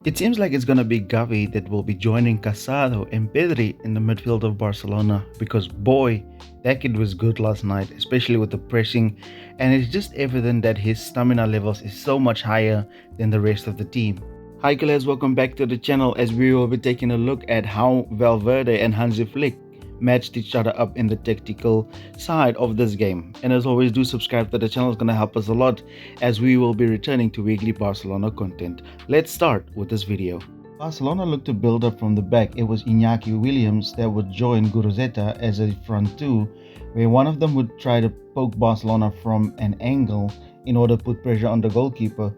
It seems like it's gonna be Gavi that will be joining Casado and Pedri in the midfield of Barcelona because boy, that kid was good last night, especially with the pressing, and it's just evident that his stamina levels is so much higher than the rest of the team. Hi guys, welcome back to the channel as we will be taking a look at how Valverde and Hansi Flick matched each other up in the tactical side of this game. And as always, do subscribe to the channel, it's gonna help us a lot as we will be returning to weekly Barcelona content. Let's start with this video. Barcelona looked to build up from the back. It was Iñaki Williams that would join Guruzeta as a front two, where one of them would try to poke Barcelona from an angle in order to put pressure on the goalkeeper.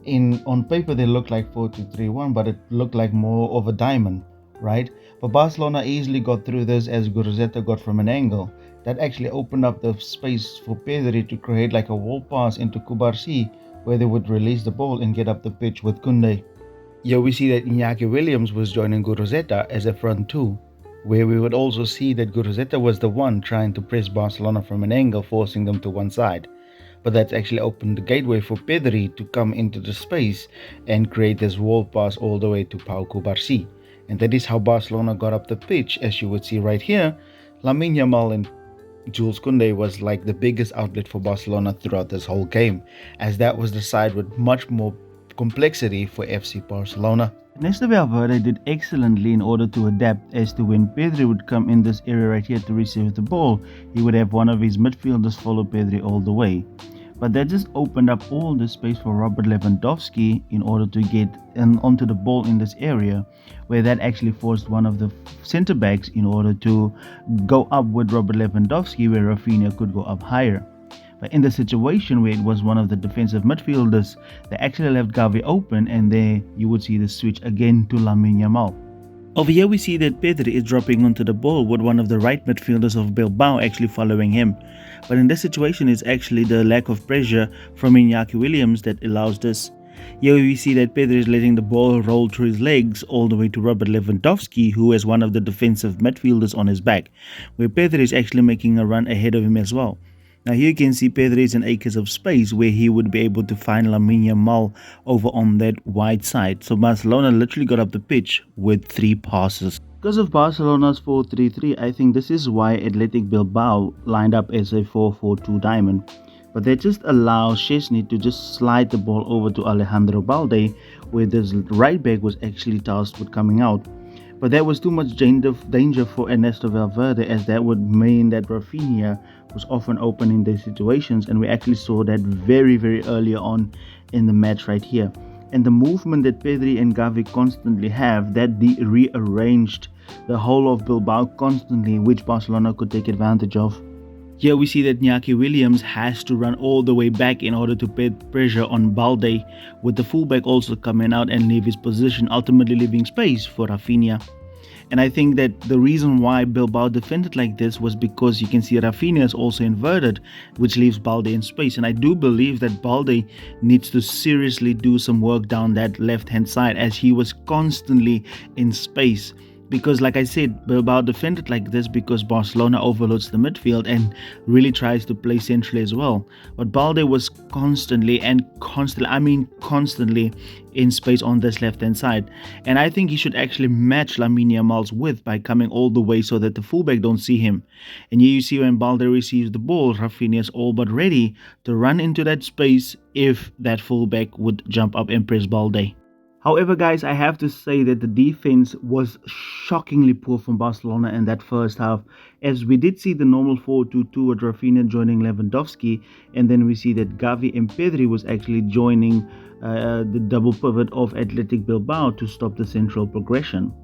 On paper they looked like 4-2-3-1, but it looked like more of a diamond, right? But Barcelona easily got through this as Guruzeta got from an angle. That actually opened up the space for Pedri to create like a wall pass into Kubarsi, where they would release the ball and get up the pitch with Koundé. Here we see that Iñaki Williams was joining Guruzeta as a front two, where we would also see that Guruzeta was the one trying to press Barcelona from an angle, forcing them to one side. But that's actually opened the gateway for Pedri to come into the space and create this wall pass all the way to Pau Kubarsi. And that is how Barcelona got up the pitch. As you would see right here, Lamine Yamal and Jules Koundé was like the biggest outlet for Barcelona throughout this whole game, as that was the side with much more complexity for FC Barcelona. Ernesto Valverde did excellently in order to adapt as to when Pedri would come in this area right here to receive the ball, he would have one of his midfielders follow Pedri all the way. But that just opened up all the space for Robert Lewandowski in order to get onto the ball in this area, where that actually forced one of the centre backs in order to go up with Robert Lewandowski, where Rafinha could go up higher. But in the situation where it was one of the defensive midfielders, they actually left Gavi open, and there you would see the switch again to Lamine Yamal. Over here we see that Pedri is dropping onto the ball with one of the right midfielders of Bilbao actually following him. But in this situation it's actually the lack of pressure from Iñaki Williams that allows this. Here we see that Pedri is letting the ball roll through his legs all the way to Robert Lewandowski, who has one of the defensive midfielders on his back, where Pedri is actually making a run ahead of him as well. Now here you can see Pedri is in acres of space where he would be able to find Lamine Yamal over on that wide side. So Barcelona literally got up the pitch with 3 passes. Because of Barcelona's 4-3-3, I think this is why Athletic Bilbao lined up as a 4-4-2 diamond. But that just allows Szczesny to just slide the ball over to Alejandro Balde, where this right back was actually tasked with coming out. But that was too much danger for Ernesto Valverde, as that would mean that Rafinha was often open in these situations, and we actually saw that very early on in the match right here. And the movement that Pedri and Gavi constantly have, that rearranged the whole of Bilbao constantly, which Barcelona could take advantage of. Here we see that Iñaki Williams has to run all the way back in order to put pressure on Balde, with the fullback also coming out and leave his position, ultimately leaving space for Rafinha. And I think that the reason why Bilbao defended like this was because you can see Rafinha is also inverted, which leaves Balde in space. And I do believe that Balde needs to seriously do some work down that left-hand side, as he was constantly in space. Because like I said, Bilbao defended like this because Barcelona overloads the midfield and really tries to play centrally as well. But Balde was constantly in space on this left hand side. And I think he should actually match Lamine Yamal's width by coming all the way so that the fullback don't see him. And here you see when Balde receives the ball, Rafinha is all but ready to run into that space if that fullback would jump up and press Balde. However, guys, I have to say that the defense was shockingly poor from Barcelona in that first half, as we did see the normal 4-2-2 with Rafinha joining Lewandowski, and then we see that Gavi and Pedri was actually joining the double pivot of Athletic Bilbao to stop the central progression.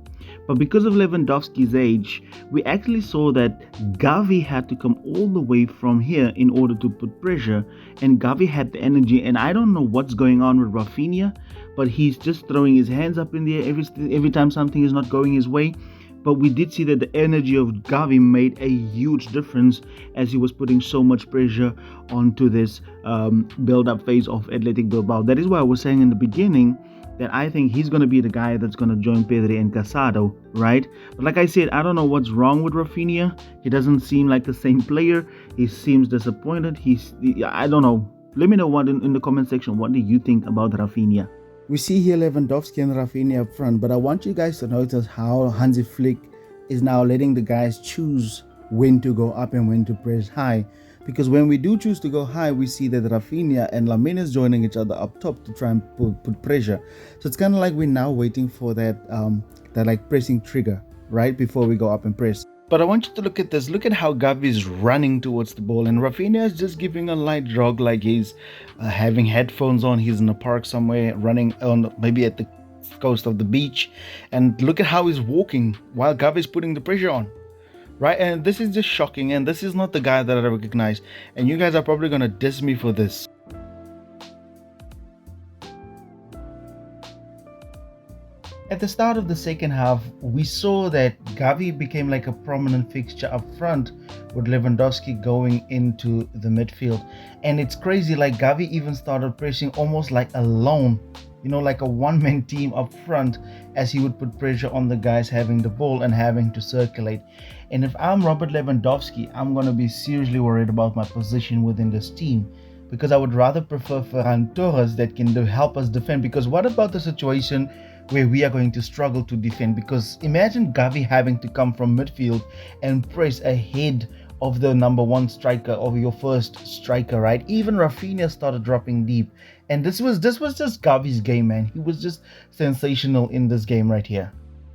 But because of Lewandowski's age, we actually saw that Gavi had to come all the way from here in order to put pressure, and Gavi had the energy, and I don't know what's going on with Rafinha, but he's just throwing his hands up in the air every time something is not going his way. But we did see that the energy of Gavi made a huge difference, as he was putting so much pressure onto this build-up phase of Athletic Bilbao. That is why I was saying in the beginning that I think he's going to be the guy that's going to join Pedri and Casado, right? But like I said, I don't know what's wrong with Rafinha. He doesn't seem like the same player. He seems disappointed. I don't know. Let me know what in the comment section. What do you think about Rafinha? We see here Lewandowski and Rafinha up front, but I want you guys to notice how Hansi Flick is now letting the guys choose when to go up and when to press high. Because when we do choose to go high, we see that Rafinha and Lamine is joining each other up top to try and put pressure. So it's kind of like we're now waiting for that like pressing trigger right before we go up and press. But I want you to look at this. Look at how Gavi is running towards the ball, and Rafinha is just giving a light jog, like he's having headphones on. He's in a park somewhere, running on maybe at the coast of the beach. And look at how he's walking while Gavi is putting the pressure on. Right, and this is just shocking, and this is not the guy that I recognize, and you guys are probably gonna diss me for this. At the start of the second half, we saw that Gavi became like a prominent fixture up front with Lewandowski going into the midfield. And it's crazy, like Gavi even started pressing almost like alone, like a one-man team up front, as he would put pressure on the guys having the ball and having to circulate. And if I'm Robert Lewandowski, I'm going to be seriously worried about my position within this team, because I would rather prefer Ferran Torres that can help us defend. Because what about the situation where we are going to struggle to defend? Because imagine Gavi having to come from midfield and press ahead of the number one striker, of your first striker, right? Even Rafinha started dropping deep, and this was just Gavi's game, man. He was just sensational in this game right here.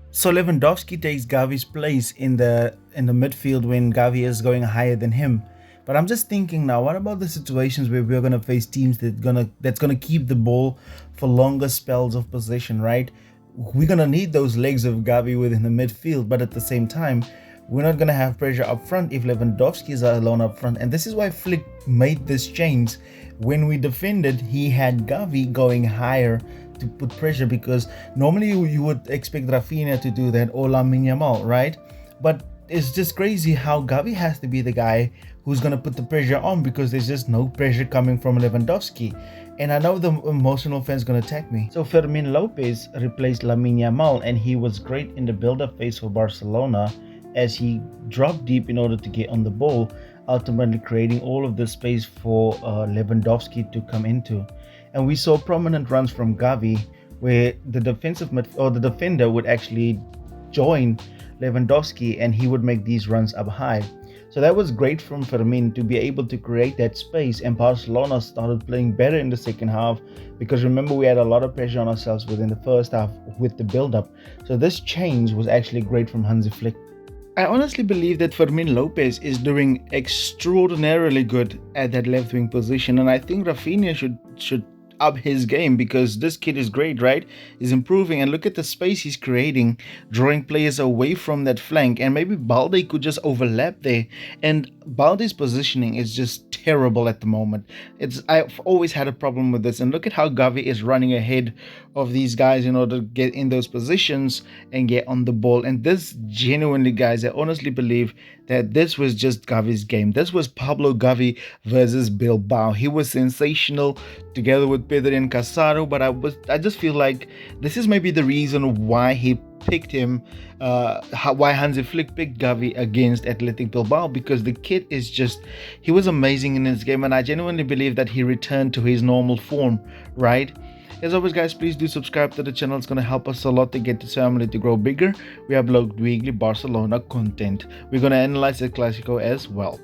So Lewandowski takes Gavi's place in the midfield when Gavi is going higher than him. But I'm just thinking now, what about the situations where we're gonna face teams that's gonna keep the ball for longer spells of possession, right? We're gonna need those legs of Gavi within the midfield, but at the same time, we're not gonna have pressure up front if Lewandowski is alone up front. And this is why Flick made this change. When we defended, he had Gavi going higher to put pressure, because normally you would expect Rafinha to do that or Lamine Yamal, right? But it's just crazy how Gavi has to be the guy who's going to put the pressure on, because there's just no pressure coming from Lewandowski. And I know the emotional fans going to attack me. So Fermin Lopez replaced Lamine Yamal, and he was great in the build-up phase for Barcelona, as he dropped deep in order to get on the ball, ultimately creating all of the space for Lewandowski to come into. And we saw prominent runs from Gavi where the defender would actually join Lewandowski and he would make these runs up high. So that was great from Fermin to be able to create that space, and Barcelona started playing better in the second half, because remember, we had a lot of pressure on ourselves within the first half with the build-up. So this change was actually great from Hansi Flick. I honestly believe that Fermin Lopez is doing extraordinarily good at that left wing position, and I think Rafinha should up his game, because this kid is great, right? He's improving, and look at the space he's creating, drawing players away from that flank, and maybe Balde could just overlap there. And Balde's positioning is just terrible at the moment. I've always had a problem with this, and look at how Gavi is running ahead of these guys in order to get in those positions and get on the ball. And this genuinely, guys, I honestly believe that this was just Gavi's game. This was Pablo Gavi versus Bilbao. He was sensational together with Pedri and Casado, but I just feel like this is maybe the reason why he picked him, why Hansi Flick picked Gavi against Athletic Bilbao, because the kid he was amazing in his game, and I genuinely believe that he returned to his normal form, right? As always, guys, please do subscribe to the channel. It's going to help us a lot to get this family to grow bigger. We upload weekly Barcelona content. We're going to analyze the Clasico as well.